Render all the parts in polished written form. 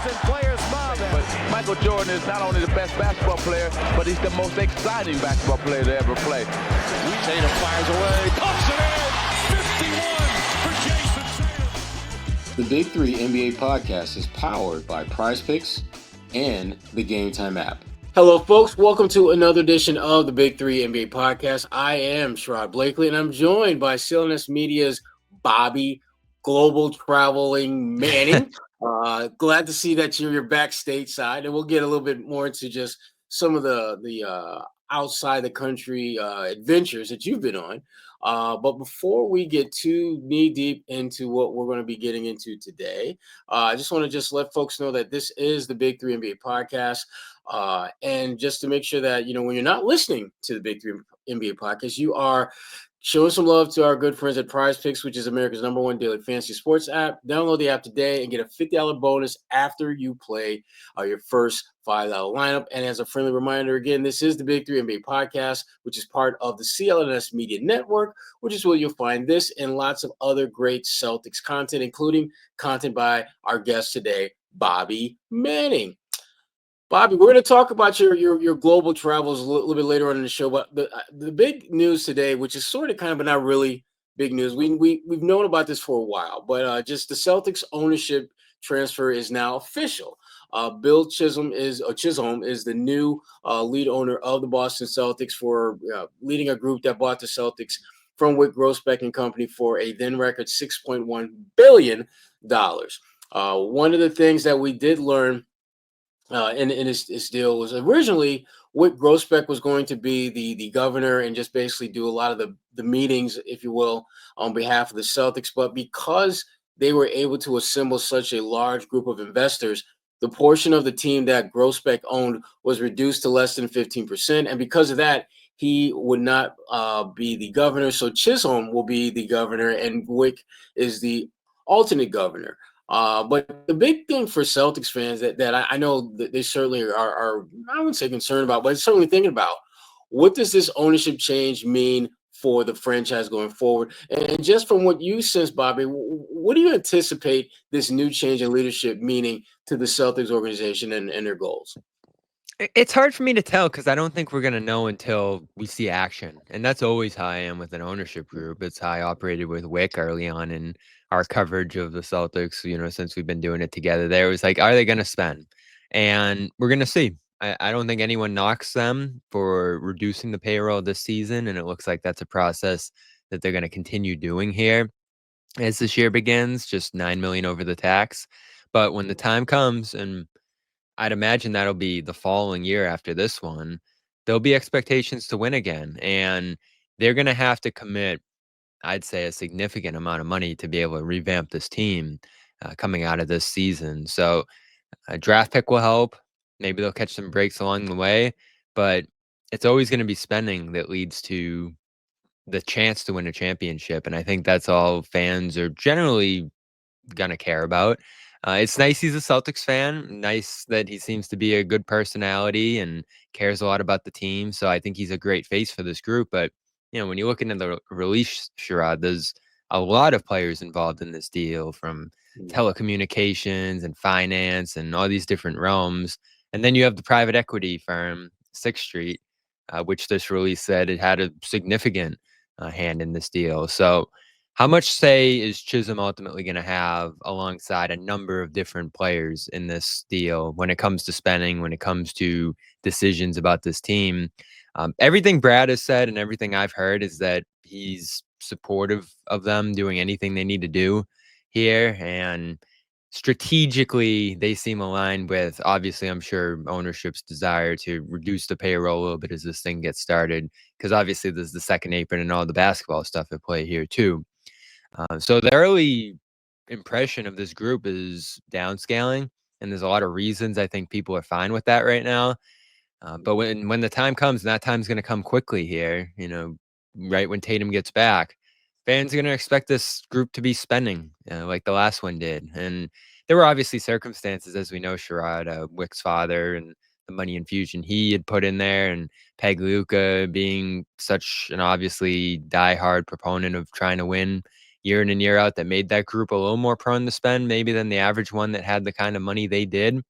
and players mob him. But Michael Jordan is not only the best basketball player, but he's the most exciting basketball player to ever play. Tatum fires away, pumps it in, 51 for Jason Tatum. The Big Three NBA podcast is powered by PrizePicks and the Game Time app. Hello, folks. Welcome to another edition of the Big Three NBA podcast. I am Sherrod Blakely, and I'm joined by CLNS Media's Bobby, global traveling Manning. Glad to see that you're back stateside, and we'll get a little bit more into just some of the outside the country adventures that you've been on. But before we get too knee deep into what we're going to be getting into today, I just want to just let folks know that this is the Big Three NBA podcast. And just to make sure that, you know, when you're not listening to the Big Three NBA podcast, you are showing some love to our good friends at PrizePicks, which is America's #1 daily fantasy sports app. Download the app today and get a $50 bonus after you play your first $5 lineup. And as a friendly reminder, again, this is the Big Three NBA podcast, which is part of the CLNS Media Network, which is where you'll find this and lots of other great Celtics content, including content by our guest today, Bobby Manning. Bobby, we're going to talk about your global travels a little bit later on in the show, but the big news today, which is sort of kind of but not really big news, we've known about this for a while, but just the Celtics ownership transfer is now official. Bill Chisholm is the new lead owner of the Boston Celtics for leading a group that bought the Celtics from Wyc Grousbeck and Company for a then record $6.1 billion. One of the things that we did learn in this deal was originally Wyc Grousbeck was going to be the governor and just basically do a lot of the meetings, if you will, on behalf of the Celtics. But because they were able to assemble such a large group of investors, the portion of the team that Grousbeck owned was reduced to less than 15%. And because of that, he would not be the governor. So Chisholm will be the governor and Wyc is the alternate governor. But the big thing for Celtics fans that I know that they certainly are, I wouldn't say concerned about, but certainly thinking about, what does this ownership change mean for the franchise going forward? And just from what you sense, Bobby, what do you anticipate this new change in leadership meaning to the Celtics organization and their goals? It's hard for me to tell because I don't think we're going to know until we see action. And that's always how I am with an ownership group. It's how I operated with Wyc early on in our coverage of the Celtics, you know, since we've been doing it together. There was like, are they going to spend? And we're going to see. I don't think anyone knocks them for reducing the payroll this season. And it looks like that's a process that they're going to continue doing here as this year begins, just $9 million over the tax. But when the time comes, and I'd imagine that'll be the following year after this one, there'll be expectations to win again. And they're going to have to commit, I'd say, a significant amount of money to be able to revamp this team coming out of this season. So a draft pick will help. Maybe they'll catch some breaks along the way, but it's always going to be spending that leads to the chance to win a championship. And I think that's all fans are generally going to care about. It's nice he's a Celtics fan. Nice that he seems to be a good personality and cares a lot about the team. So I think he's a great face for this group. But, you know, when you look into the release, Sherrod, there's a lot of players involved in this deal, from telecommunications and finance and all these different realms. And then you have the private equity firm, Sixth Street, which this release said it had a significant hand in this deal. So how much say is Chisholm ultimately going to have alongside a number of different players in this deal when it comes to spending, when it comes to decisions about this team? Everything Brad has said and everything I've heard is that he's supportive of them doing anything they need to do here. And strategically, they seem aligned with, obviously, I'm sure, ownership's desire to reduce the payroll a little bit as this thing gets started, because obviously there's the second apron and all the basketball stuff at play here too. So the early impression of this group is downscaling, and there's a lot of reasons I think people are fine with that right now. But when the time comes, and that time's going to come quickly here, you know, right when Tatum gets back, fans are going to expect this group to be spending like the last one did. And there were obviously circumstances, as we know, Sherrod, Wyc's father, and the money infusion he had put in there, and Peg Luka being such an obviously diehard proponent of trying to win year in and year out that made that group a little more prone to spend maybe than the average one that had the kind of money they did.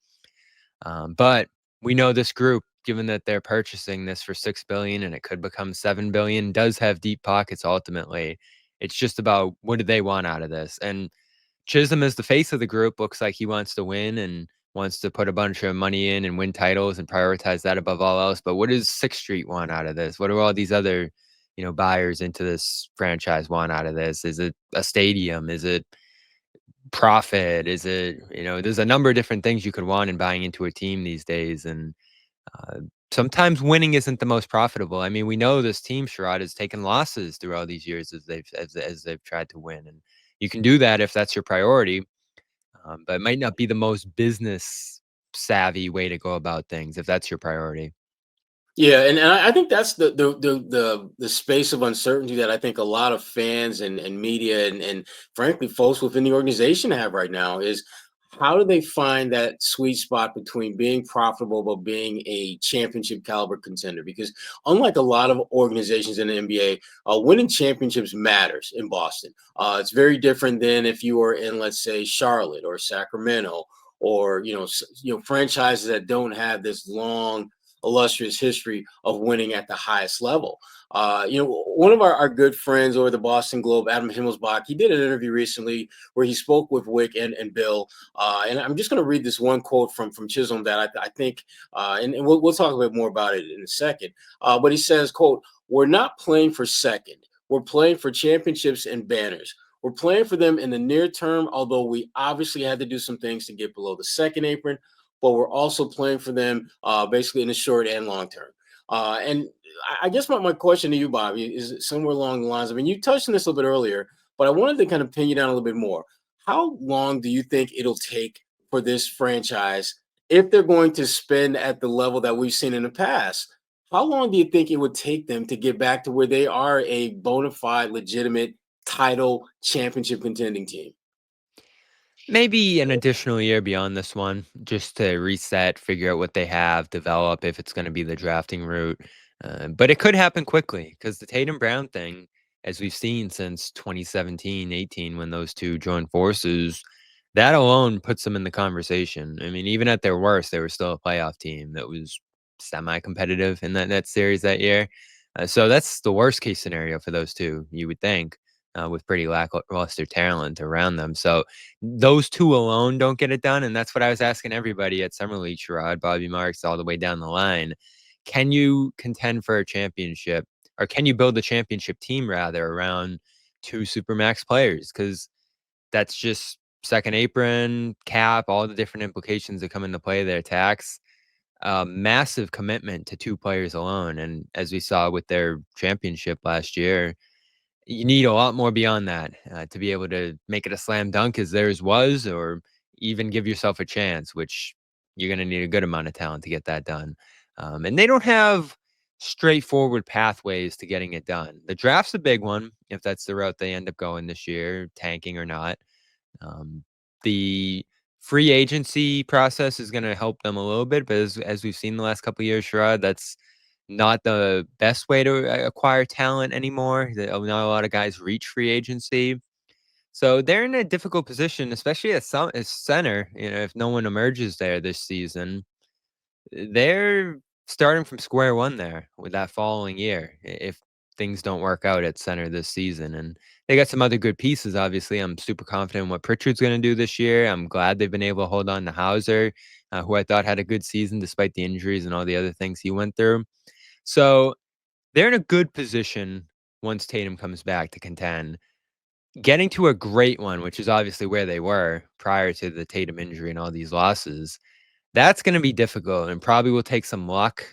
But we know this group, given that they're purchasing this for $6 billion and it could become $7 billion, does have deep pockets ultimately. It's just about what do they want out of this. And Chisholm, as the face of the group, looks like he wants to win and wants to put a bunch of money in and win titles and prioritize that above all else. But what does Sixth Street want out of this? What do all these other, buyers into this franchise want out of this? Is it a stadium? Is it profit? Is it, there's a number of different things you could want in buying into a team these days. And sometimes winning isn't the most profitable. I mean, we know this team, Sherrod, has taken losses through all these years as they've tried to win. And you can do that if that's your priority. But it might not be the most business savvy way to go about things if that's your priority. Yeah, and I think that's the space of uncertainty that I think a lot of fans and media and frankly folks within the organization have right now is how do they find that sweet spot between being profitable but being a championship caliber contender? Because unlike a lot of organizations in the NBA, winning championships matters in Boston. It's very different than if you were in, let's say, Charlotte or Sacramento or franchises that don't have this long illustrious history of winning at the highest level. One of our good friends over the Boston Globe, Adam Himmelsbach, he did an interview recently where he spoke with Wick and Bill. And I'm just going to read this one quote from Chisholm that I think, and we'll talk a bit more about it in a second. But he says, quote, "We're not playing for second. We're playing for championships and banners. We're playing for them in the near term, although we obviously had to do some things to get below the second apron, but we're also playing for them basically in the short and long term." And I guess my question to you, Bobby, is somewhere along the lines. I mean, you touched on this a little bit earlier, but I wanted to kind of pin you down a little bit more. How long do you think it'll take for this franchise, if they're going to spend at the level that we've seen in the past? How long do you think it would take them to get back to where they are a bona fide, legitimate title championship contending team? Maybe an additional year beyond this one, just to reset, figure out what they have, develop if it's going to be the drafting route. But it could happen quickly because the Tatum Brown thing, as we've seen since 2017-18, when those two joined forces, that alone puts them in the conversation. I mean, even at their worst, they were still a playoff team that was semi-competitive in that series that year. So that's the worst case scenario for those two, you would think, with pretty lackluster talent around them. So those two alone don't get it done. And that's what I was asking everybody at Summer League, Sherrod, Bobby Marks, all the way down the line. Can you contend for a championship, or can you build a championship team rather around two supermax players? Because that's just second apron, cap, all the different implications that come into play there, tax, massive commitment to two players alone. And as we saw with their championship last year, you need a lot more beyond that to be able to make it a slam dunk as theirs was, or even give yourself a chance, which you're going to need a good amount of talent to get that done. And they don't have straightforward pathways to getting it done. The draft's a big one, if that's the route they end up going this year, tanking or not. The free agency process is going to help them a little bit, but as we've seen the last couple of years, Sherrod, that's not the best way to acquire talent anymore. Not a lot of guys reach free agency. So they're in a difficult position, especially as center. If no one emerges there this season, they're starting from square one there with that following year if things don't work out at center this season. And they got some other good pieces, obviously. I'm super confident in what Pritchard's going to do this year. I'm glad they've been able to hold on to Hauser, who I thought had a good season despite the injuries and all the other things he went through. So they're in a good position once Tatum comes back to contend. Getting to a great one, which is obviously where they were prior to the Tatum injury and all these losses, that's going to be difficult and probably will take some luck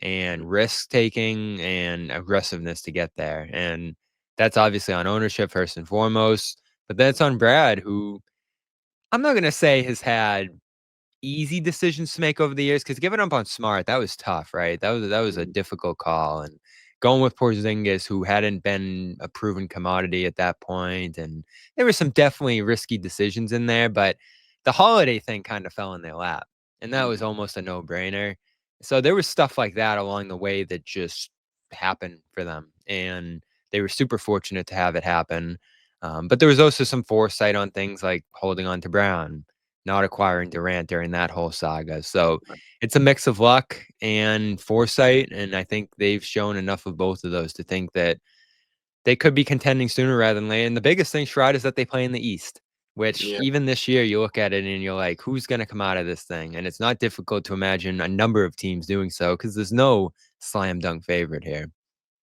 and risk taking and aggressiveness to get there. And that's obviously on ownership first and foremost, but that's on Brad, who I'm not going to say has had easy decisions to make over the years, because giving up on Smart, that was tough, right? That was a difficult call, and going with Porzingis, who hadn't been a proven commodity at that point, and there were some definitely risky decisions in there, but the Holiday thing kind of fell in their lap, and that was almost a no-brainer. So there was stuff like that along the way that just happened for them, and they were super fortunate to have it happen. But there was also some foresight on things like holding on to Brown, not acquiring Durant during that whole saga. So it's a mix of luck and foresight, and I think they've shown enough of both of those to think that they could be contending sooner rather than later. And the biggest thing, Sherrod, is that they play in the East, which Yeah. even this year you look at it and you're like, who's going to come out of this thing? And it's not difficult to imagine a number of teams doing so because there's no slam dunk favorite here.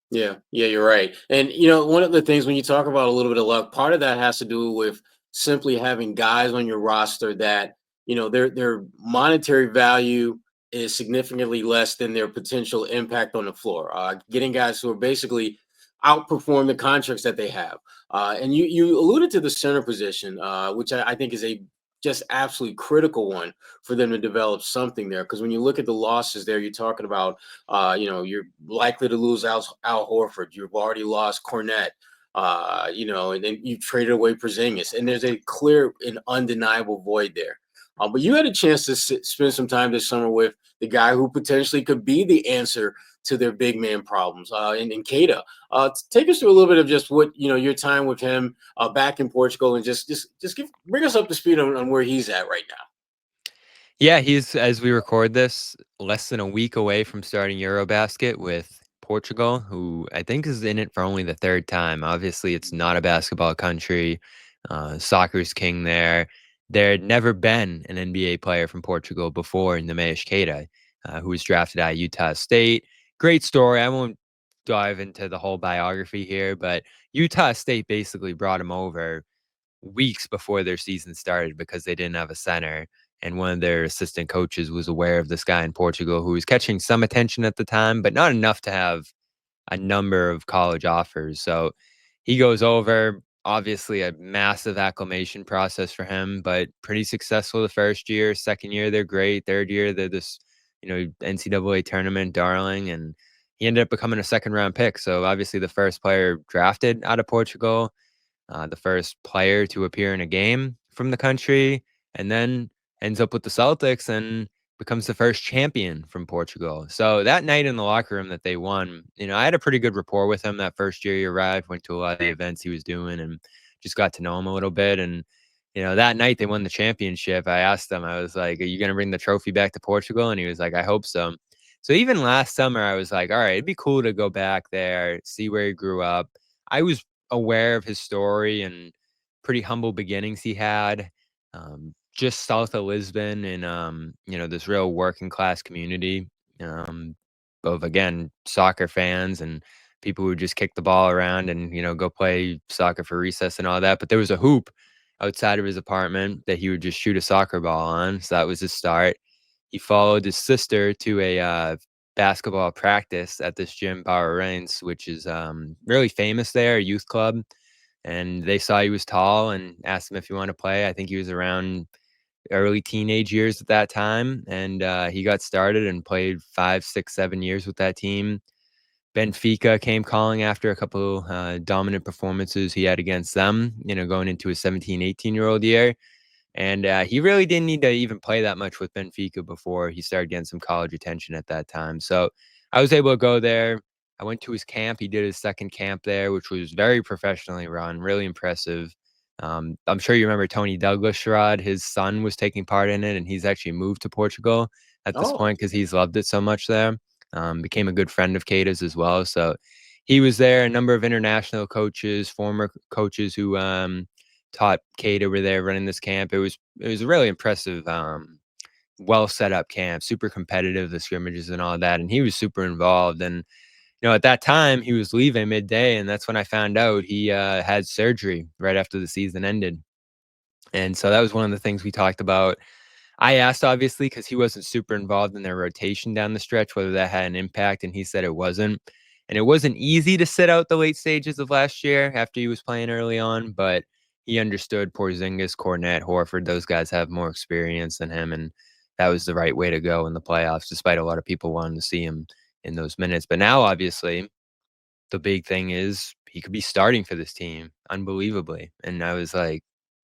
Yeah, you're right. And one of the things when you talk about a little bit of luck, part of that has to do with simply having guys on your roster that, their monetary value is significantly less than their potential impact on the floor. Getting guys who are basically outperform the contracts that they have. And you alluded to the center position, which I think is a just absolutely critical one for them to develop something there. Because when you look at the losses there, you're talking about you're likely to lose Al Horford. You've already lost Cornette. And then you traded away Porzingis, and there's a clear and undeniable void there. But you had a chance to spend some time this summer with the guy who potentially could be the answer to their big man problems, in Queta. Take us through a little bit of just what your time with him back in Portugal, and just bring us up to speed on where he's at right now. Yeah, he's, as we record this, less than a week away from starting Eurobasket with Portugal, who I think is in it for only the third time. Obviously, it's not a basketball country. Soccer's king there. There had never been an NBA player from Portugal before Neemias Queta, who was drafted out of Utah State. Great story. I won't dive into the whole biography here, but Utah State basically brought him over weeks before their season started because they didn't have a center. And one of their assistant coaches was aware of this guy in Portugal who was catching some attention at the time, but not enough to have a number of college offers. So he goes over, obviously a massive acclimation process for him, but pretty successful the first year. Second year, they're great. Third year, they're this, NCAA tournament darling. And he ended up becoming a second round pick. So obviously the first player drafted out of Portugal, the first player to appear in a game from the country, and then ends up with the Celtics and becomes the first champion from Portugal. So that night in the locker room that they won, I had a pretty good rapport with him that first year he arrived, went to a lot of the events he was doing and just got to know him a little bit. And, that night they won the championship. I asked him, I was like, are you going to bring the trophy back to Portugal? And he was like, I hope so. So even last summer, I was like, all right, it'd be cool to go back there, see where he grew up. I was aware of his story and pretty humble beginnings he had, just south of Lisbon in, this real working class community, of, again, soccer fans and people who just kick the ball around and, go play soccer for recess and all that. But there was a hoop outside of his apartment that he would just shoot a soccer ball on. So that was his start. He followed his sister to a basketball practice at this gym, Power Reigns, which is really famous there, a youth club. And they saw he was tall and asked him if he wanted to play. I think he was around early teenage years at that time. And he got started and played 5, 6, 7 years with that team. Benfica came calling after a couple dominant performances he had against them, going into his 17, 18-year-old year. And he really didn't need to even play that much with Benfica before he started getting some college attention at that time. So I was able to go there. I went to his camp. He did his second camp there, which was very professionally run, really impressive. I'm sure you remember Tony Douglas, Sherrod. His son was taking part in it, and he's actually moved to Portugal at this point because he's loved it so much there. Became a good friend of Queta's as well. So he was there. A number of international coaches, former coaches who taught Queta were there running this camp. It was a really impressive, well set up camp, super competitive, the scrimmages and all that. And he was super involved. And at that time he was leaving midday, and that's when I found out he had surgery right after the season ended. And so that was one of the things we talked about. I asked, obviously, because he wasn't super involved in their rotation down the stretch, whether that had an impact, and he said it wasn't. And it wasn't easy to sit out the late stages of last year after he was playing early on, but he understood Porzingis, Cornette, Horford, those guys have more experience than him, and that was the right way to go in the playoffs, despite a lot of people wanting to see him in those minutes. But now, obviously, the big thing is he could be starting for this team unbelievably. And I was like,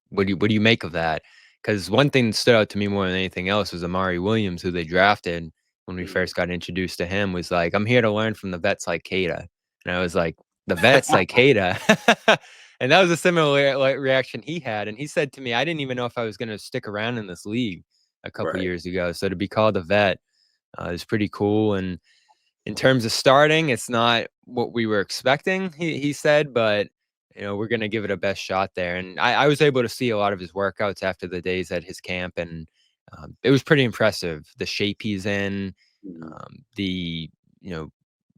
what do you make of that? Because one thing that stood out to me more than anything else was Amari Williams, who they drafted when we first got introduced to him, was like, I'm here to learn from the vets like Queta. And I was like, the vets like Queta? And that was a similar reaction he had. And he said to me, I didn't even know if I was going to stick around in this league a couple years ago. So to be called a vet is pretty cool. And in terms of starting, it's not what we were expecting, he said, but we're going to give it a best shot there. And I was able to see a lot of his workouts after the days at his camp, and it was pretty impressive. The shape he's in, the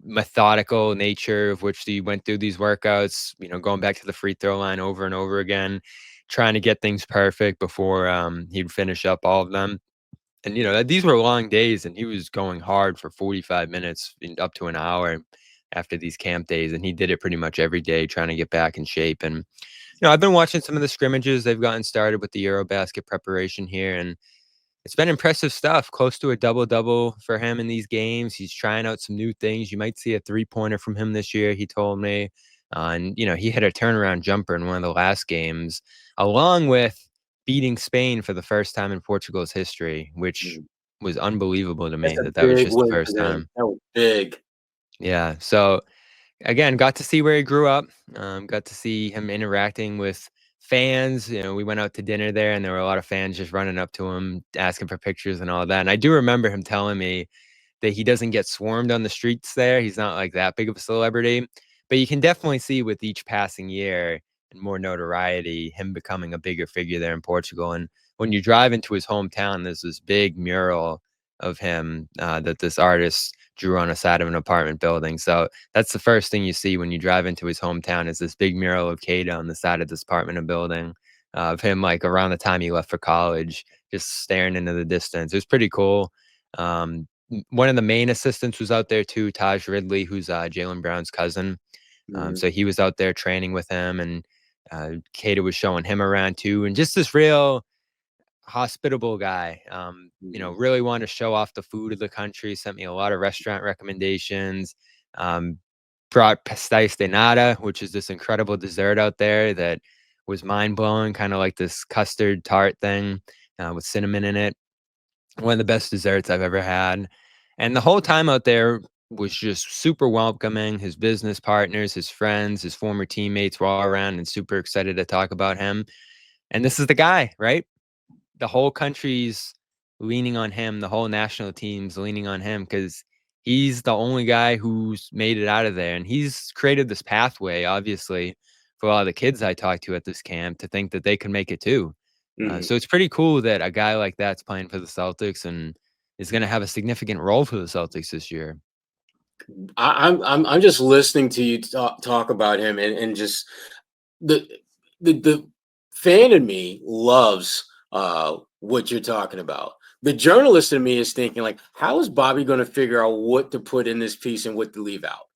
methodical nature of which he went through these workouts, going back to the free throw line over and over again, trying to get things perfect before he'd finish up all of them. And, these were long days, and he was going hard for 45 minutes up to an hour after these camp days. And he did it pretty much every day, trying to get back in shape. And, I've been watching some of the scrimmages they've gotten started with the Eurobasket preparation here, and it's been impressive stuff. Close to a double-double for him in these games. He's trying out some new things. You might see a three-pointer from him this year, he told me. And, he hit a turnaround jumper in one of the last games, along with beating Spain for the first time in Portugal's history, which was unbelievable to me that was just the first time. That was big. Yeah. So, again, got to see where he grew up. Got to see him interacting with fans. We went out to dinner there, and there were a lot of fans just running up to him, asking for pictures and all that. And I do remember him telling me that he doesn't get swarmed on the streets there. He's not like that big of a celebrity, but you can definitely see with each passing year and more notoriety, him becoming a bigger figure there in Portugal. And when you drive into his hometown, there's this big mural of him that this artist drew on the side of an apartment building. So that's the first thing you see when you drive into his hometown, is this big mural of Queta on the side of this apartment building of him, like around the time he left for college, just staring into the distance. It was pretty cool. One of the main assistants was out there too, Taj Ridley, who's Jaylen Brown's cousin. So he was out there training with him, and Queta was showing him around too. And just this real hospitable guy, really wanted to show off the food of the country, sent me a lot of restaurant recommendations, brought pastéis de nata, which is this incredible dessert out there that was mind-blowing, kind of like this custard tart thing with cinnamon in it. One of the best desserts I've ever had. And the whole time out there was just super welcoming. His business partners, his friends, his former teammates were all around and super excited to talk about him. And this is the guy, right? The whole country's leaning on him. The whole national team's leaning on him because he's the only guy who's made it out of there. And he's created this pathway, obviously, for a lot of the kids I talked to at this camp to think that they could make it too. So it's pretty cool that a guy like that's playing for the Celtics and is going to have a significant role for the Celtics this year. I'm just listening to you talk about him, and just the fan in me loves what you're talking about. The journalist in me is thinking, like, how is Bobby going to figure out what to put in this piece and what to leave out?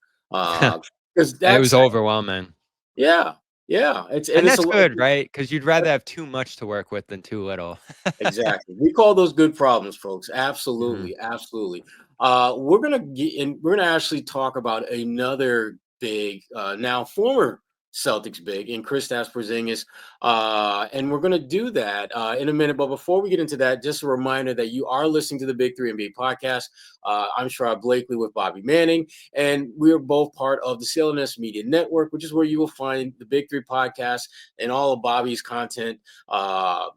Because it was overwhelming. Yeah. And that's good, right? Because you'd rather have too much to work with than too little. Exactly. We call those good problems, folks. Absolutely. Absolutely. We're gonna actually talk about another big, now former Celtics big, in Kristaps Porzingis, and we're gonna do that in a minute. But before we get into that, just a reminder that you are listening to the Big 3 NBA podcast. I'm Sherrod Blakely with Bobby Manning, and we are both part of the CLNS Media Network, which is where you will find the Big 3 podcast and all of Bobby's content, all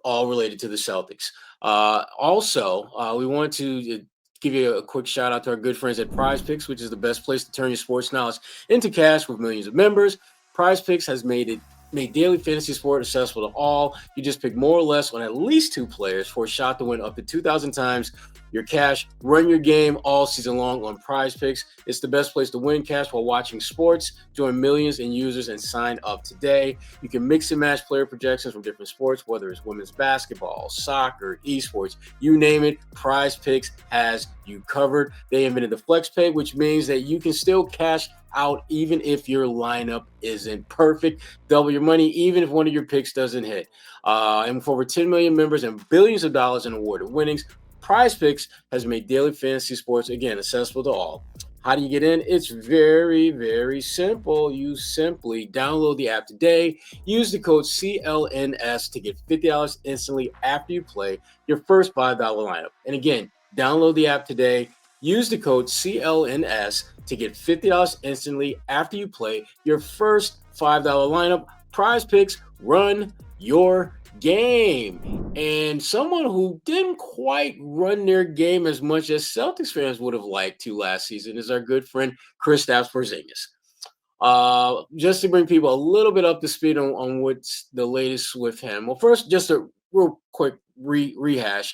related to the Celtics. Also, we want to give you a quick shout out to our good friends at PrizePicks, which is the best place to turn your sports knowledge into cash with millions of members. PrizePicks has made daily fantasy sport accessible to all. You just pick more or less on at least 2 players for a shot to win up to 2,000 times your cash. Run your game all season long on PrizePicks. It's the best place to win cash while watching sports. Join millions in users and sign up today. You can mix and match player projections from different sports, whether it's women's basketball, soccer, esports, you name it. PrizePicks has you covered. They invented the Flex Pay, which means that you can still cash out even if your lineup isn't perfect. Double your money even if one of your picks doesn't hit. And with over 10 million members and billions of dollars in awarded winnings, PrizePicks has made daily fantasy sports, again, accessible to all. How do you get in? It's very, very simple. You simply download the app today. Use the code CLNS to get $50 instantly after you play your first $5 lineup. And again, download the app today. Use the code CLNS to get $50 instantly after you play your first $5 lineup. PrizePicks, run your game. And someone who didn't quite run their game as much as Celtics fans would have liked to last season is our good friend Kristaps Porzingis. Just to bring people a little bit up to speed on what's the latest with him. Well, first, just a real quick rehash.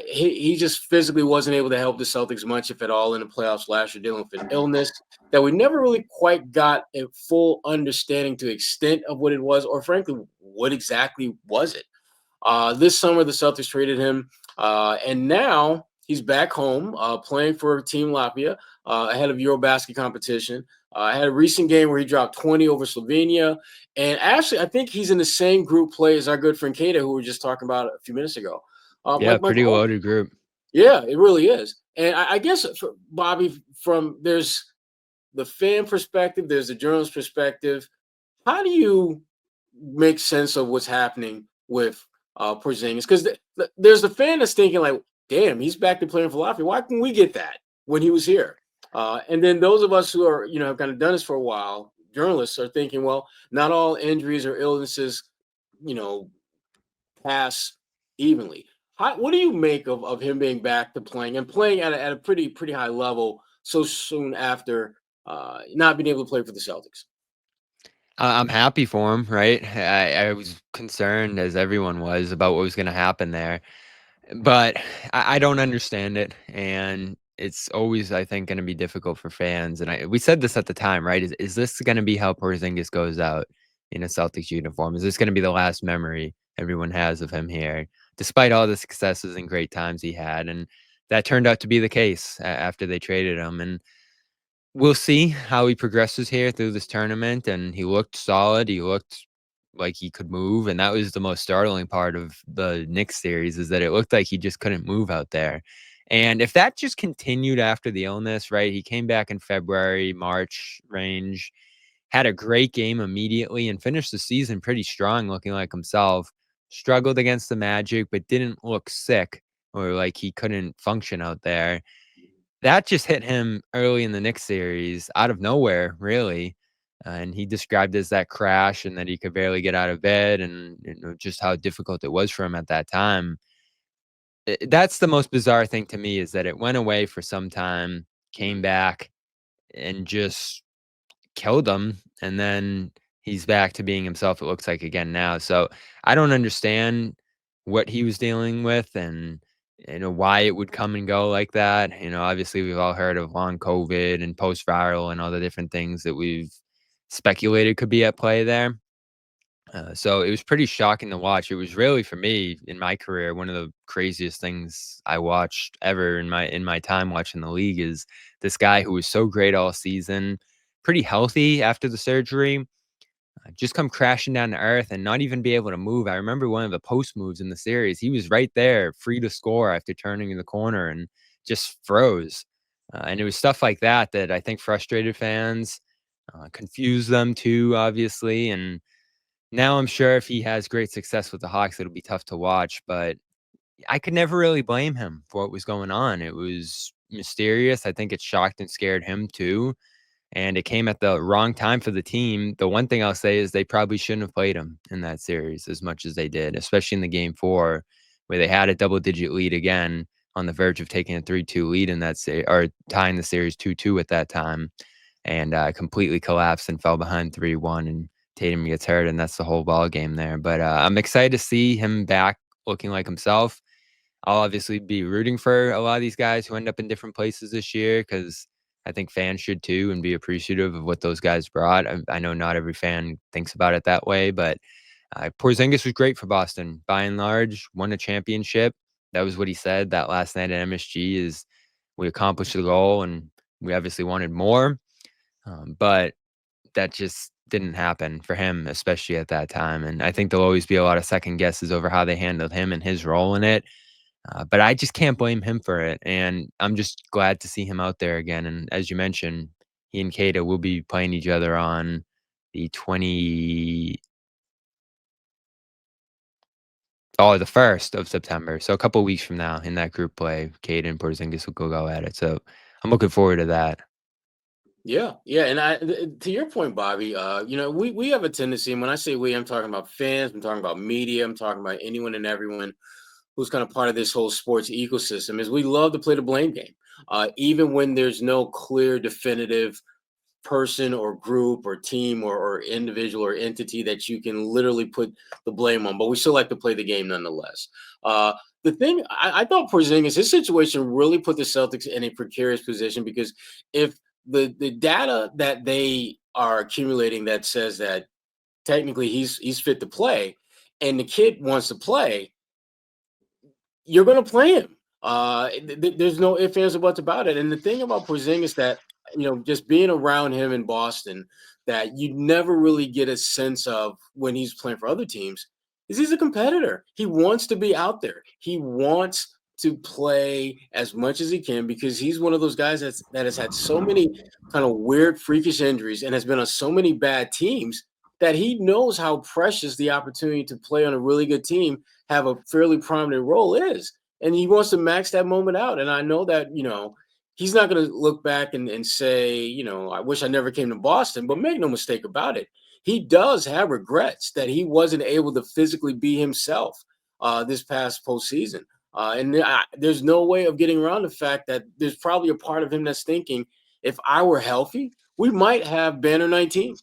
He just physically wasn't able to help the Celtics much, if at all, in the playoffs last year, dealing with an illness that we never really quite got a full understanding to the extent of what it was, or frankly, what exactly was it. This summer, the Celtics traded him, and now he's back home playing for Team Latvia ahead of Eurobasket competition. I had a recent game where he dropped 20 over Slovenia. And actually, I think he's in the same group play as our good friend Queta, who we were just talking about a few minutes ago. Yeah, pretty loaded group. Yeah, it really is. And I guess, Bobby, from there's the fan perspective, there's the journalist perspective. How do you make sense of what's happening with Porzingis? Because there's the fan that's thinking like, damn, he's back to playing for Latvia. Why can we get that when he was here? And then those of us who are, have kind of done this for a while, journalists are thinking, well, not all injuries or illnesses, pass evenly. What do you make of him being back to playing and playing at a pretty high level so soon after not being able to play for the Celtics? I'm happy for him, right? I was concerned, as everyone was, about what was going to happen there. But I don't understand it, and it's always, I think, going to be difficult for fans. And we said this at the time, right? Is this going to be how Porzingis goes out in a Celtics uniform? Is this going to be the last memory everyone has of him here, despite all the successes and great times he had? And that turned out to be the case after they traded him. And we'll see how he progresses here through this tournament. And he looked solid. He looked like he could move, and that was the most startling part of the Knicks series, is that it looked like he just couldn't move out there. And if that just continued after the illness, right? He came back in February, March range, had a great game immediately, and finished the season pretty strong, looking like himself. Struggled against the Magic, but didn't look sick or like he couldn't function out there. That just hit him early in the Knicks series out of nowhere, really. And he described it as that crash and that he could barely get out of bed, and just how difficult it was for him at that time. That's the most bizarre thing to me, is that it went away for some time, came back, and just killed him. And then he's back to being himself, it looks like, again now. So I don't understand what he was dealing with, and why it would come and go like that. Obviously we've all heard of long COVID and post viral and all the different things that we've speculated could be at play there. So it was pretty shocking to watch. It was really, for me, in my career, one of the craziest things I watched ever in my time watching the league, is this guy who was so great all season, pretty healthy after the surgery, just come crashing down to earth and not even be able to move. I remember one of the post moves in the series. He was right there, free to score after turning in the corner, and just froze. And it was stuff like that that I think frustrated fans, confused them too, obviously. And now I'm sure if he has great success with the Hawks, it'll be tough to watch. But I could never really blame him for what was going on. It was mysterious. I think it shocked and scared him too. And it came at the wrong time for the team. The one thing I'll say is they probably shouldn't have played him in that series as much as they did, especially in the game 4, where they had a double-digit lead again, on the verge of taking a 3-2 lead in that series, or tying the series 2-2 at that time, and completely collapsed and fell behind 3-1, and Tatum gets hurt, and that's the whole ball game there. But I'm excited to see him back looking like himself. I'll obviously be rooting for a lot of these guys who end up in different places this year, because I think fans should too, and be appreciative of what those guys brought. I know not every fan thinks about it that way, but Porzingis was great for Boston. By and large, won a championship. That was what he said that last night at MSG, is we accomplished the goal, and we obviously wanted more. But that just didn't happen for him, especially at that time. And I think there'll always be a lot of second guesses over how they handled him and his role in it. But I just can't blame him for it. And I'm just glad to see him out there again. And as you mentioned, he and Queta will be playing each other on the Oh, the 1st of September. So a couple weeks from now in that group play, Cade and Porzingis will go at it. So I'm looking forward to that. Yeah, and to your point, Bobby, we have a tendency, and when I say we, I'm talking about fans, I'm talking about media, I'm talking about anyone and everyone who's kind of part of this whole sports ecosystem, is we love to play the blame game, even when there's no clear, definitive person or group or team or individual or entity that you can literally put the blame on, but we still like to play the game nonetheless. The thing I thought Porzingis, his situation really put the Celtics in a precarious position, because if the data that they are accumulating that says that technically he's fit to play, and the kid wants to play, you're going to play him. There's no ifs, ands, or buts about it. And the thing about Porzingis that, just being around him in Boston, that you never really get a sense of when he's playing for other teams, is he's a competitor. He wants to be out there. He wants to play as much as he can, because he's one of those guys that has had so many kind of weird, freakish injuries and has been on so many bad teams, that he knows how precious the opportunity to play on a really good team, have a fairly prominent role is. And he wants to max that moment out. And I know that, he's not going to look back and say, I wish I never came to Boston, but make no mistake about it. He does have regrets that he wasn't able to physically be himself this past postseason. There's no way of getting around the fact that there's probably a part of him that's thinking, if I were healthy, we might have Banner 19.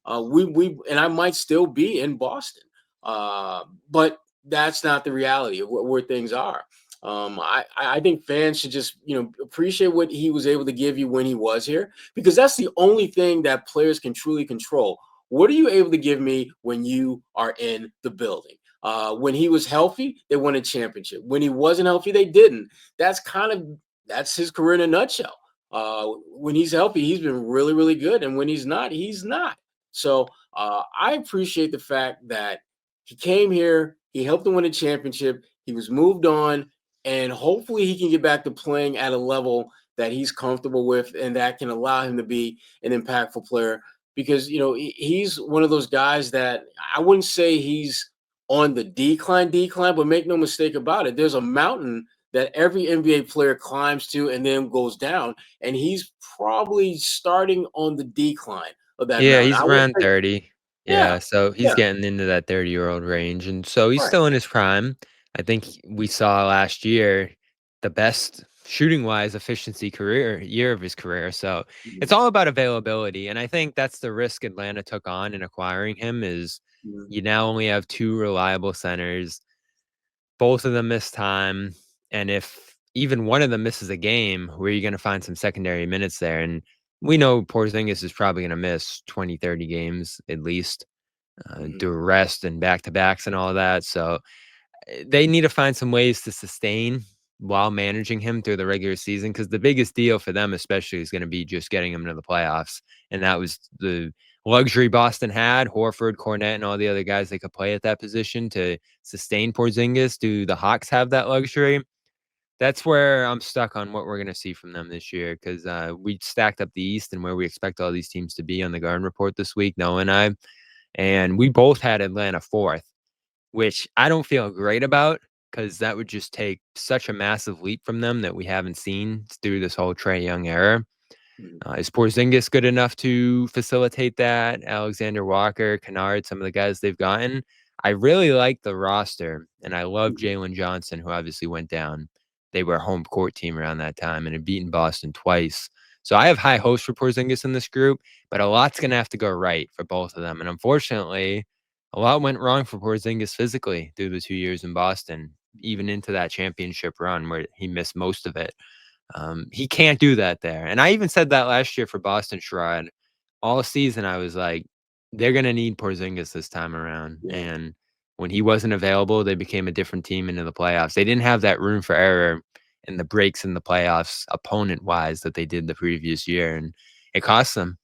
And I might still be in Boston. But that's not the reality of where things are. I think fans should just, appreciate what he was able to give you when he was here, because that's the only thing that players can truly control. What are you able to give me when you are in the building? When he was healthy, they won a championship. When he wasn't healthy, they didn't. That's his career in a nutshell. When he's healthy, he's been really, really good. And when he's not, he's not. So I appreciate the fact that he came here, he helped them win a championship, he was moved on, and hopefully he can get back to playing at a level that he's comfortable with and that can allow him to be an impactful player. Because, he's one of those guys that I wouldn't say he's on the decline, but make no mistake about it, there's a mountain that every NBA player climbs to and then goes down, and he's probably starting on the decline of that Yeah, mountain. he's I would around say, 30. yeah, Yeah, so he's yeah, getting into that 30-year-old range, and so he's right. still in his prime. I think we saw last year the best shooting-wise efficiency year of his career, so it's Mhm, all about availability, and I think that's the risk Atlanta took on in acquiring him is mhm, you now only have 2 reliable centers. Both of them miss time, and if even one of them misses a game, where are you gonna find some secondary minutes there? And we know Porzingis is probably gonna miss 20, 30 games at least, mhm, due to rest and back-to-backs and all that, so, they need to find some ways to sustain while managing him through the regular season, because the biggest deal for them especially is gonna be just getting him to the playoffs, and that was the luxury Boston had, Horford, Cornette, and all the other guys that could play at that position to sustain Porzingis. Do the Hawks have that luxury? That's where I'm stuck on what we're gonna see from them this year, 'cause, we stacked up the East and where we expect all these teams to be on the Garden Report this week, Noah and I, and we both had Atlanta 4th, which I don't feel great about, because that would just take such a massive leap from them that we haven't seen through this whole Trae Young era. mhm, Is Porzingis good enough to facilitate that? Alexander Walker, Kennard, some of the guys they've gotten. I really like the roster, and I love mhm. Jalen Johnson, who obviously went down. They were a home court team around that time and had beaten Boston twice. So I have high hopes for Porzingis in this group, but a lot's going to have to go right for both of them. And unfortunately, a lot went wrong for Porzingis physically through the 2 years in Boston, even into that championship run where he missed most of it. He can't do that there. And I even said that last year for Boston, Sherrod. All season, I was like, they're going to need Porzingis this time around. Yeah. And when he wasn't available, they became a different team into the playoffs. They didn't have that room for error in the breaks in the playoffs, opponent wise, that they did the previous year. And it cost them.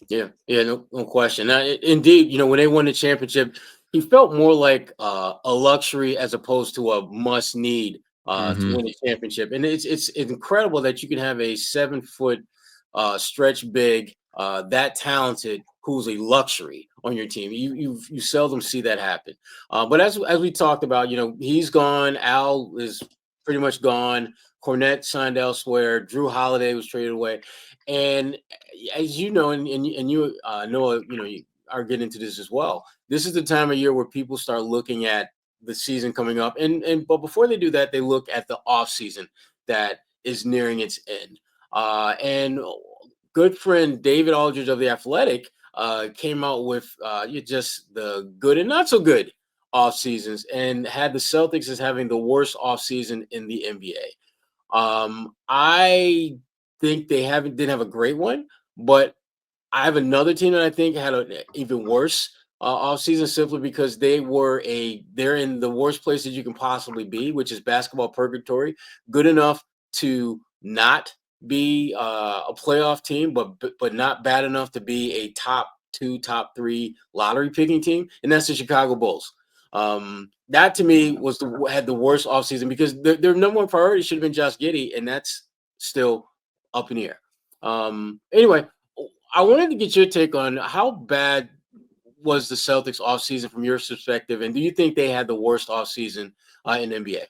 Yeah, no question. Now, indeed, when they won the championship, he felt more like a luxury as opposed to a must need to Hmm. win a championship. And it's incredible that you can have a 7 foot stretch big that talented who's a luxury on your team. You seldom see that happen. But as we talked about, he's gone. Al is pretty much gone. Cornette signed elsewhere. Drew Holiday was traded away. And as you know, and you, Noah, you are getting into this as well. This is the time of year where people start looking at the season coming up. But before they do that, they look at the off season that is nearing its end. And good friend David Aldridge of The Athletic came out with just the good and not so good off seasons and had the Celtics as having the worst off season in the NBA. I think they didn't have a great one, but I have another team that I think had an even worse off season simply because they're in the worst place that you can possibly be, which is basketball purgatory. Good enough to not be a playoff team, but not bad enough to be a top 2, top 3 lottery picking team, and that's the Chicago Bulls. That to me had the worst offseason because their number one priority should have been Josh Giddey, and that's still up in the air. Anyway, I wanted to get your take on how bad was the Celtics offseason from your perspective, and do you think they had the worst offseason in NBA?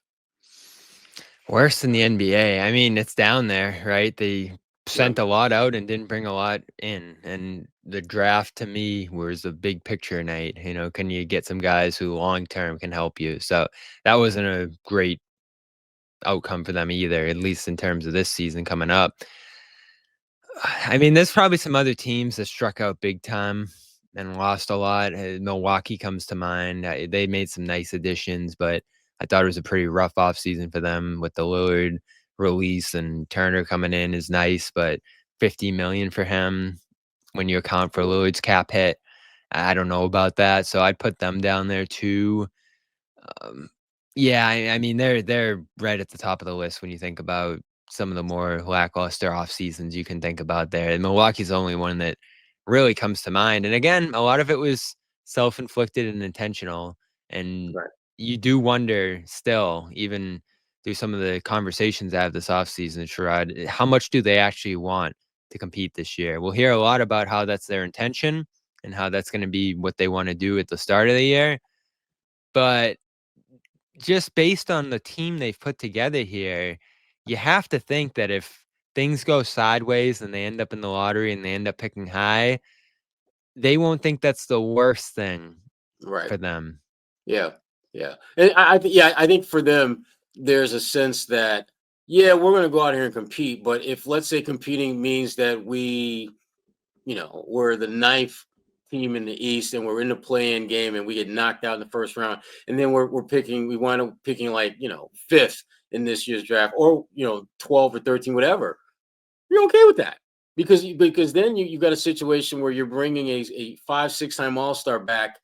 Worse than the NBA. I mean, it's down there, right? They sent a lot out and didn't bring a lot in. And the draft to me was a big picture night. Can you get some guys who long term can help you? So that wasn't a great outcome for them either, at least in terms of this season coming up. I mean, there's probably some other teams that struck out big time and lost a lot. Milwaukee comes to mind. They made some nice additions, but I thought it was a pretty rough offseason for them with the Lillard release, and Turner coming in is nice, but $50 million for him when you account for Lillard's cap hit, I don't know about that. So I'd put them down there too. I mean, they're right at the top of the list when you think about some of the more lackluster off seasons you can think about there. And Milwaukee's the only one that really comes to mind. And again, a lot of it was self-inflicted and intentional. And you do wonder still, even through some of the conversations I have this offseason, Sherrod, how much do they actually want to compete this year? We'll hear a lot about how that's their intention and how that's going to be what they want to do at the start of the year. But just based on the team they've put together here, you have to think that if things go sideways and they end up in the lottery and they end up picking high, they won't think that's the worst thing for them. Yeah. And I think for them, there's a sense that, we're going to go out here and compete. But if, let's say, competing means that we're the 9th team in the East and we're in the play-in game and we get knocked out in the first round, and then we wind up picking 5th in this year's draft, or 12 or 13, whatever, you're okay with that because then you got a situation where you're bringing a 5-6 time All-Star back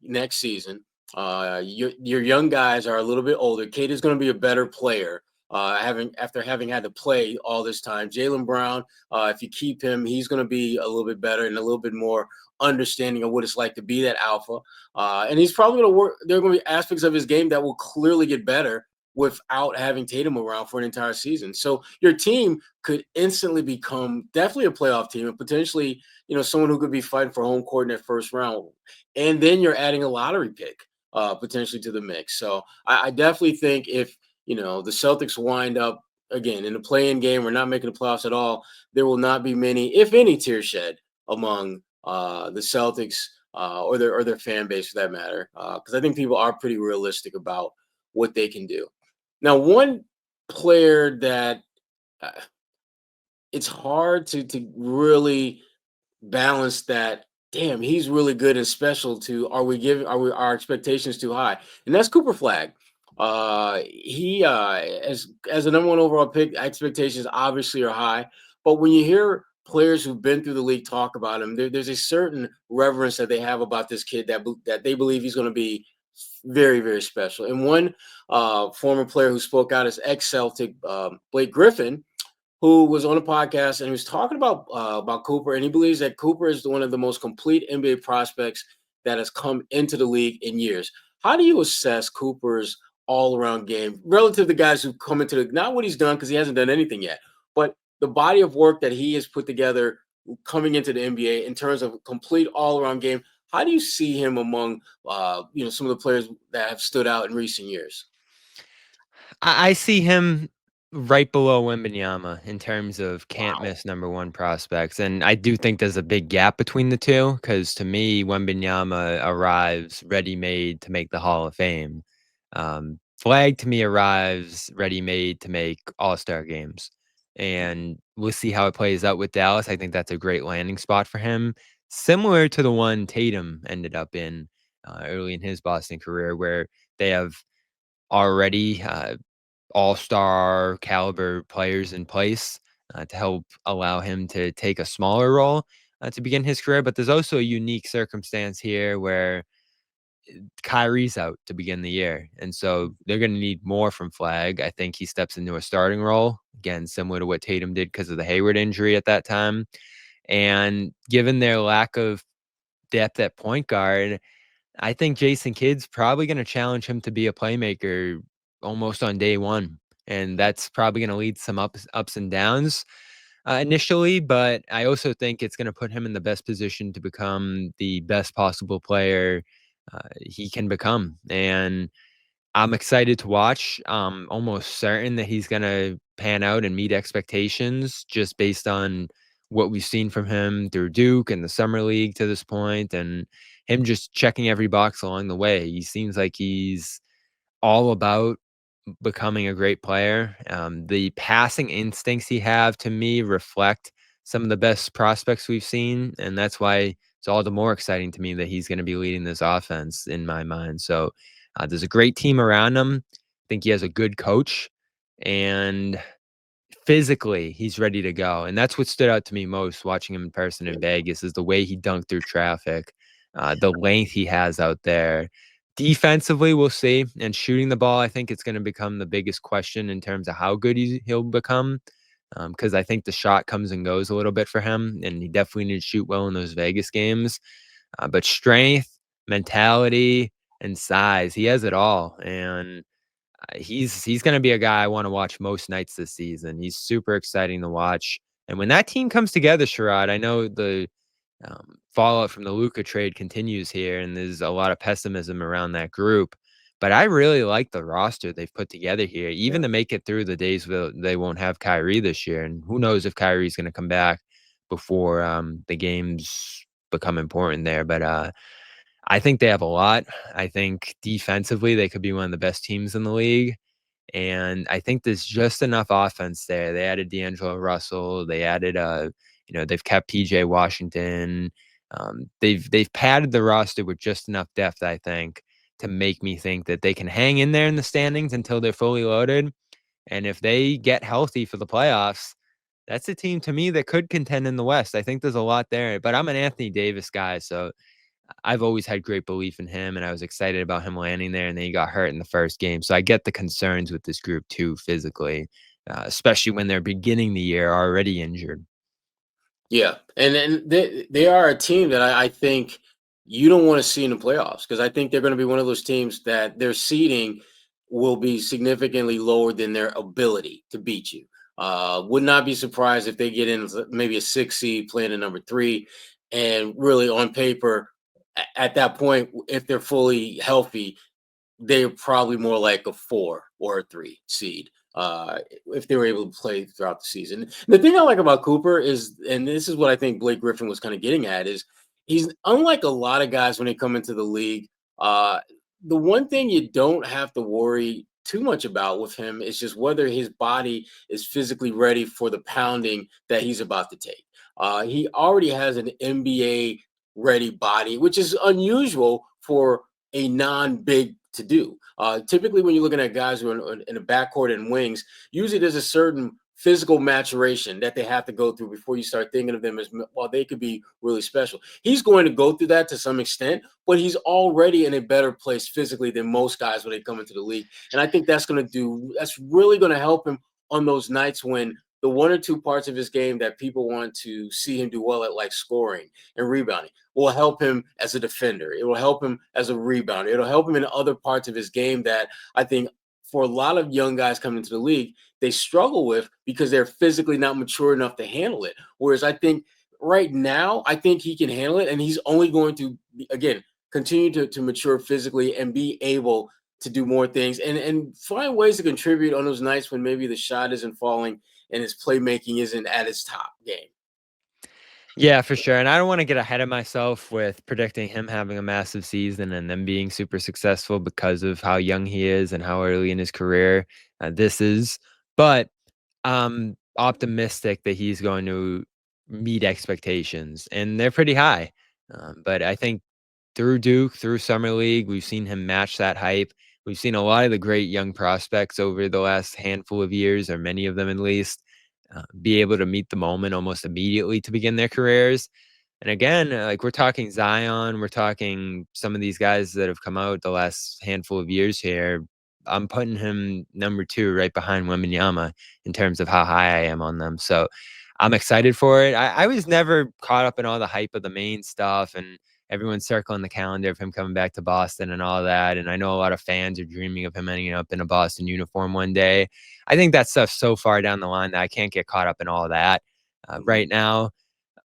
next season. Your young guys are a little bit older. Kate is going to be a better player after having had to play all this time. Jaylen Brown, if you keep him, he's going to be a little bit better and a little bit more understanding of what it's like to be that alpha. And he's probably going to work. There are going to be aspects of his game that will clearly get better without having Tatum around for an entire season. So your team could instantly become definitely a playoff team and potentially, someone who could be fighting for home court in that first round. And then you're adding a lottery pick potentially to the mix. So I definitely think if, the Celtics wind up, again, in the play-in game, we're not making the playoffs at all, there will not be many, if any, tears shed among the Celtics or their fan base for that matter. Because I think people are pretty realistic about what they can do. Now, one player that it's hard to really balance that, damn, he's really good and special to, are our expectations too high? And that's Cooper Flagg. He as a number 1 overall pick, expectations obviously are high, but when you hear players who've been through the league talk about him, there's a certain reverence that they have about this kid that they believe he's going to be very, very special. And one former player who spoke out is ex-Celtic Blake Griffin, who was on a podcast and he was talking about Cooper, and he believes that Cooper is one of the most complete NBA prospects that has come into the league in years. How do you assess Cooper's all-around game relative to guys who come into not what he's done because he hasn't done anything yet, but the body of work that he has put together coming into the NBA in terms of complete all-around game? How do you see him among, some of the players that have stood out in recent years? I see him right below Wembanyama in terms of can't Wow. miss number one prospects. And I do think there's a big gap between the two because to me, Wembanyama arrives ready made to make the Hall of Fame. Flag to me arrives ready made to make All Star games. And we'll see how it plays out with Dallas. I think that's a great landing spot for him, similar to the one Tatum ended up in early in his Boston career, where they have already all-star caliber players in place to help allow him to take a smaller role to begin his career. But there's also a unique circumstance here where Kyrie's out to begin the year. And so they're going to need more from Flag. I think he steps into a starting role, again, similar to what Tatum did because of the Hayward injury at that time. And given their lack of depth at point guard, I think Jason Kidd's probably going to challenge him to be a playmaker almost on day one. And that's probably going to lead some ups and downs initially. But I also think it's going to put him in the best position to become the best possible player he can become. And I'm excited to watch. Almost certain that he's going to pan out and meet expectations just based on what we've seen from him through Duke and the Summer League to this point, and him just checking every box along the way. He seems like he's all about becoming a great player. The passing instincts he have to me reflect some of the best prospects we've seen, and that's why it's all the more exciting to me that he's going to be leading this offense in my mind. So there's a great team around him. I think he has a good coach, and physically he's ready to go. And that's what stood out to me most watching him in person in Vegas is the way he dunked through traffic, the length he has out there. Defensively, we'll see. And shooting the ball, I think it's going to become the biggest question in terms of how good he'll become. Because I think the shot comes and goes a little bit for him, and he definitely needs to shoot well in those Vegas games. But strength, mentality, and size, he has it all. And he's going to be a guy I want to watch most nights this season. He's super exciting to watch. And when that team comes together, Sherrod, I know the fallout from the Luka trade continues here, and there's a lot of pessimism around that group. But I really like the roster they've put together here, even to make it through the days where they won't have Kyrie this year. And who knows if Kyrie's going to come back before the games become important there. But I think they have a lot. I think defensively, they could be one of the best teams in the league. And I think there's just enough offense there. They added D'Angelo Russell. They added they've kept PJ Washington. They've padded the roster with just enough depth, I think, to make me think that they can hang in there in the standings until they're fully loaded. And if they get healthy for the playoffs, that's a team to me that could contend in the West. I think there's a lot there. But I'm an Anthony Davis guy, so I've always had great belief in him, and I was excited about him landing there, and then he got hurt in the first game. So I get the concerns with this group too, physically, especially when they're beginning the year already injured. Yeah, and they are a team that I think you don't want to see in the playoffs because I think they're going to be one of those teams that their seeding will be significantly lower than their ability to beat you. Would not be surprised if they get in maybe a 6 seed playing a number 3, and really on paper at that point, if they're fully healthy, they're probably more like a 4 or a 3 seed if they were able to play throughout the season. The thing I like about Cooper is, and this is what I think Blake Griffin was kind of getting at, is he's unlike a lot of guys when they come into the league. The one thing you don't have to worry too much about with him is just whether his body is physically ready for the pounding that he's about to take. He already has an NBA ready body, which is unusual for a non-big to do. Typically, when you're looking at guys who are in the backcourt and wings, usually there's a certain physical maturation that they have to go through before you start thinking of them as, well, they could be really special. He's going to go through that to some extent, but he's already in a better place physically than most guys when they come into the league. And I think that's really going to help him on those nights when the 1 or 2 parts of his game that people want to see him do well at, like scoring and rebounding, will help him as a defender. It will help him as a rebounder. It'll help him in other parts of his game that I think for a lot of young guys coming into the league, they struggle with because they're physically not mature enough to handle it. Whereas I think right now, I think he can handle it, and he's only going to, again, continue to mature physically and be able to do more things and find ways to contribute on those nights when maybe the shot isn't falling and his playmaking isn't at its top game. Yeah, for sure. And I don't want to get ahead of myself with predicting him having a massive season and then being super successful because of how young he is and how early in his career this is. But I'm optimistic that he's going to meet expectations, and they're pretty high. But I think through Duke, through Summer League, we've seen him match that hype. We've seen a lot of the great young prospects over the last handful of years, or many of them at least, be able to meet the moment almost immediately to begin their careers. And again, like we're talking Zion, we're talking some of these guys that have come out the last handful of years here. I'm putting him number 2 right behind Wembanyama in terms of how high I am on them. So I'm excited for it. I was never caught up in all the hype of the main stuff and everyone's circling the calendar of him coming back to Boston and all that. And I know a lot of fans are dreaming of him ending up in a Boston uniform one day. I think that stuff's so far down the line that I can't get caught up in all that right now.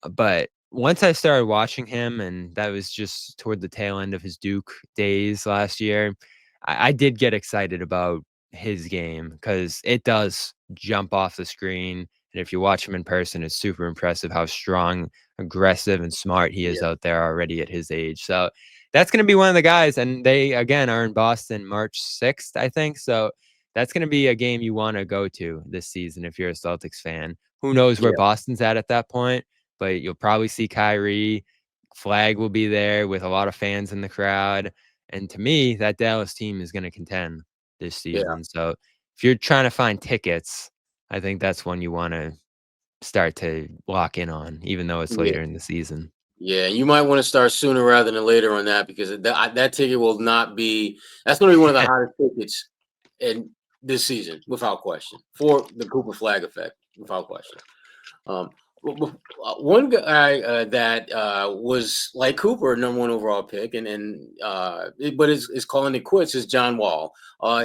But once I started watching him, and that was just toward the tail end of his Duke days last year, I did get excited about his game because it does jump off the screen. And if you watch him in person, it's super impressive how strong, aggressive, and smart he is out there already at his age. So that's going to be one of the guys. And they, again, are in Boston March 6th, I think. So that's going to be a game you want to go to this season if you're a Celtics fan. Who knows where Boston's at that point? But you'll probably see Kyrie. Flagg will be there with a lot of fans in the crowd. And to me, that Dallas team is going to contend this season. So if you're trying to find tickets, I think that's one you want to start to lock in on, even though it's later in the season. Yeah, you might want to start sooner rather than later on that because that ticket will not be. That's going to be one of the hottest tickets in this season, without question, for the Cooper Flag effect, without question. One guy that was like Cooper, number 1 overall pick, but is calling it quits is John Wall.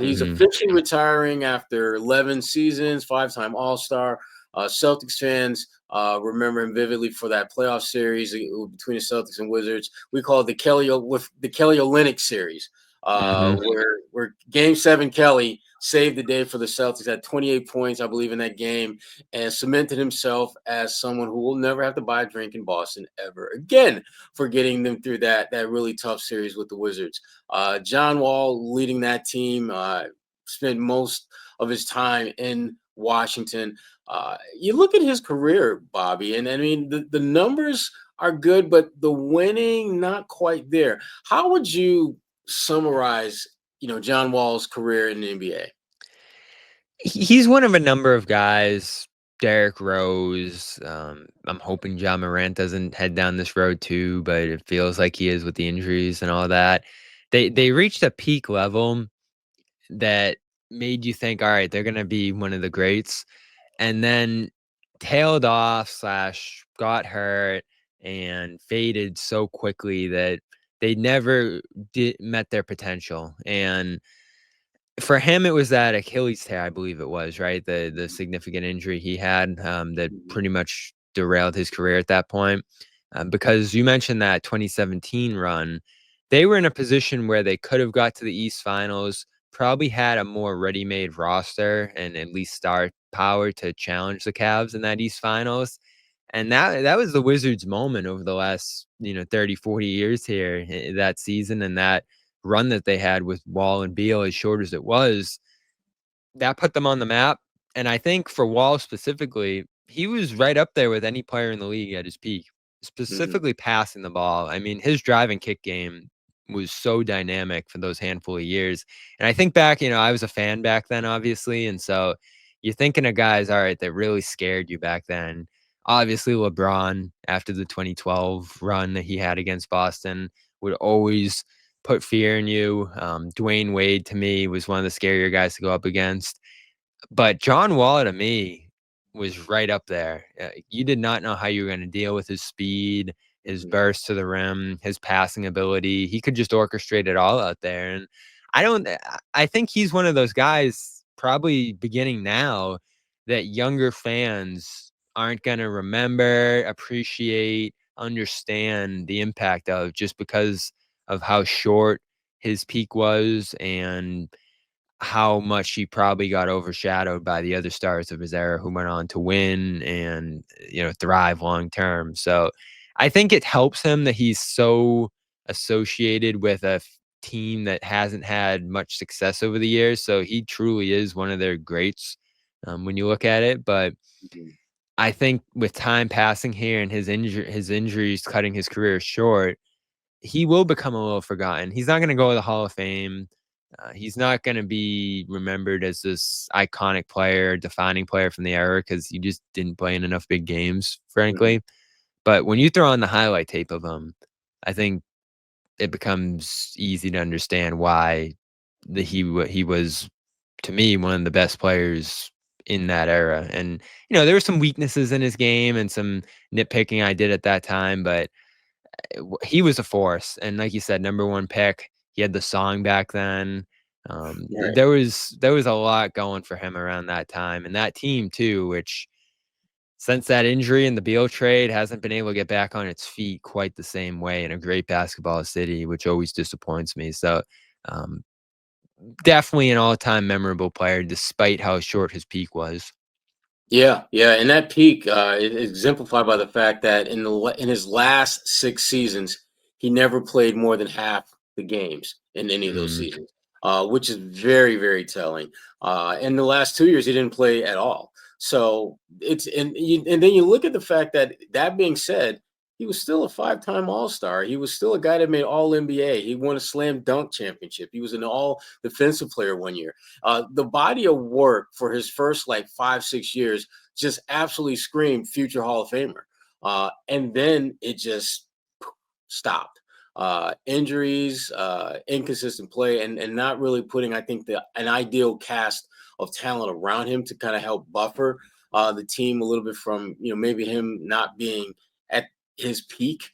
He's officially retiring after 11 seasons, 5-time All-Star. Celtics fans remember him vividly for that playoff series between the Celtics and Wizards. We call it the Kelly Olynyk series, where Game 7 Kelly saved the day for the Celtics, had 28 points, I believe, in that game, and cemented himself as someone who will never have to buy a drink in Boston ever again for getting them through that really tough series with the Wizards. John Wall leading that team, spent most of his time in Washington. You look at his career, Bobby, and I mean, the numbers are good, but the winning, not quite there. How would you summarize, John Wall's career in the NBA? He's one of a number of guys. Derrick Rose. I'm hoping John Morant doesn't head down this road too, but it feels like he is with the injuries and all that. They reached a peak level that made you think, all right, they're gonna be one of the greats, and then tailed off slash got hurt and faded so quickly that they never met their potential. And for him, it was that Achilles tear, I believe it was, right? The significant injury he had that pretty much derailed his career at that point. Because you mentioned that 2017 run, they were in a position where they could have got to the East Finals, probably had a more ready-made roster and at least star power to challenge the Cavs in that East Finals. And that was the Wizards' moment over the last 30, 40 years here, that season, and that run that they had with Wall and Beal, as short as it was, that put them on the map. And I think for Wall specifically, he was right up there with any player in the league at his peak, specifically passing the ball. I mean, his drive and kick game was so dynamic for those handful of years. And I think back, I was a fan back then, obviously. And so you're thinking of guys, all right, that really scared you back then. Obviously, LeBron, after the 2012 run that he had against Boston, would always put fear in you. Dwayne Wade, to me, was one of the scarier guys to go up against. But John Wall, to me, was right up there. You did not know how you were going to deal with his speed, his burst to the rim, his passing ability. He could just orchestrate it all out there. And I think he's one of those guys, probably beginning now, that younger fans aren't going to remember, appreciate, understand the impact of, just because of how short his peak was and how much he probably got overshadowed by the other stars of his era who went on to win and, thrive long term. So I think it helps him that he's so associated with a team that hasn't had much success over the years. So he truly is one of their greats when you look at it. But I think with time passing here and his injuries cutting his career short, he will become a little forgotten. He's not going to go to the Hall of Fame. He's not going to be remembered as this iconic player, defining player from the era, because he just didn't play in enough big games, frankly. But when you throw on the highlight tape of him, I think it becomes easy to understand why he was, to me, one of the best players in that era. And, there were some weaknesses in his game and some nitpicking I did at that time, but he was a force. And like you said, number one pick. He had the song back then. There was a lot going for him around that time, and that team too, which since that injury and the Beal trade hasn't been able to get back on its feet quite the same way in a great basketball city, which always disappoints me. So definitely an all-time memorable player, despite how short his peak was. Yeah, and that peak is exemplified by the fact that in his last 6 seasons, he never played more than half the games in any of those seasons, which is very, very telling. In the last 2 years, he didn't play at all. So and then you look at the fact that being said, he was still a 5-time All-Star. He was still a guy that made All-NBA. He won a slam dunk championship. He was an All-Defensive Player one year. The body of work for his first 5-6 years just absolutely screamed future Hall of Famer. And then it just stopped. Injuries, inconsistent play, and not really putting, I think, an ideal cast of talent around him to kind of help buffer the team a little bit from, maybe him not being at his peak.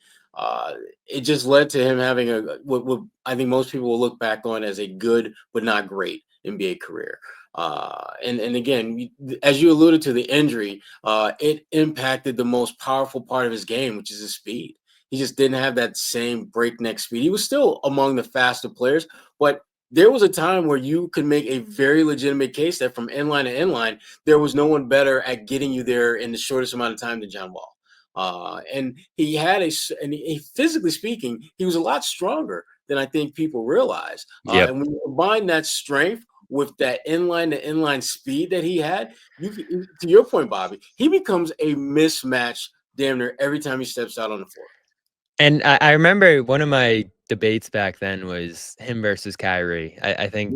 It just led to him having what I think most people will look back on as a good but not great NBA career. And again, as you alluded to, the injury, it impacted the most powerful part of his game, which is his speed. He just didn't have that same breakneck speed. He was still among the faster players, but there was a time where you could make a very legitimate case that from inline to inline, there was no one better at getting you there in the shortest amount of time than John Wall. And he had physically speaking, he was a lot stronger than I think people realize. And when you combine that strength with that inline to inline speed that he had, to your point, Bobby, he becomes a mismatch damn near every time he steps out on the floor. And I remember one of my debates back then was him versus Kyrie. I think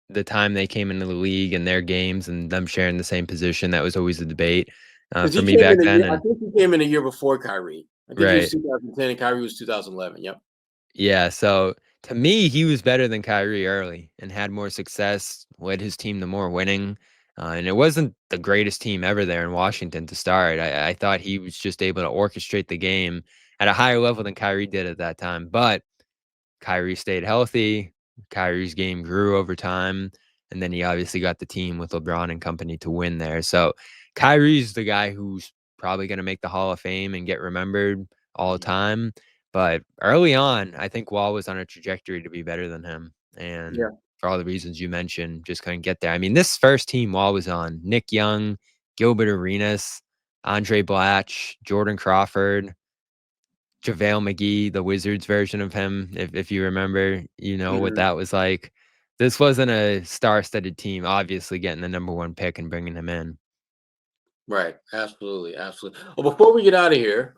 the time they came into the league and their games and them sharing the same position, that was always a debate for me back then. I think he came in a year before Kyrie. I think he was 2010 and Kyrie was 2011. Yep. Yeah, so to me, he was better than Kyrie early and had more success, led his team to more winning. And it wasn't the greatest team ever there in Washington to start. I thought he was just able to orchestrate the game at a higher level than Kyrie did at that time. But Kyrie stayed healthy. Kyrie's game grew over time. And then he obviously got the team with LeBron and company to win there. So Kyrie's the guy who's probably going to make the Hall of Fame and get remembered all the time. But early on, I think Wall was on a trajectory to be better than him. And for all the reasons you mentioned, just couldn't get there. I mean, this first team Wall was on, Nick Young, Gilbert Arenas, Andre Blatch, Jordan Crawford, JaVale McGee, the Wizards version of him. If you remember, what that was like. This wasn't a star-studded team, obviously getting the number one pick and bringing him in. Right. Absolutely. Well, before we get out of here,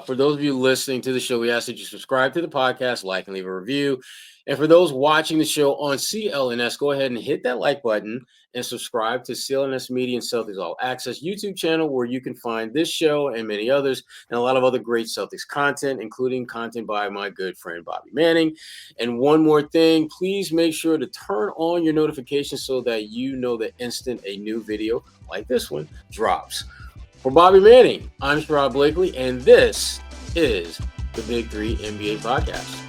for those of you listening to the show, we ask that you subscribe to the podcast, like and leave a review. And for those watching the show on CLNS, go ahead and hit that like button and subscribe to CLNS Media and Celtics All Access YouTube channel, where you can find this show and many others and a lot of other great Celtics content, including content by my good friend Bobby Manning. And one more thing, please make sure to turn on your notifications so that you know the instant a new video like this one drops. For Bobby Manning, I'm Sherrod Blakely, and this is the Big 3 NBA Podcast.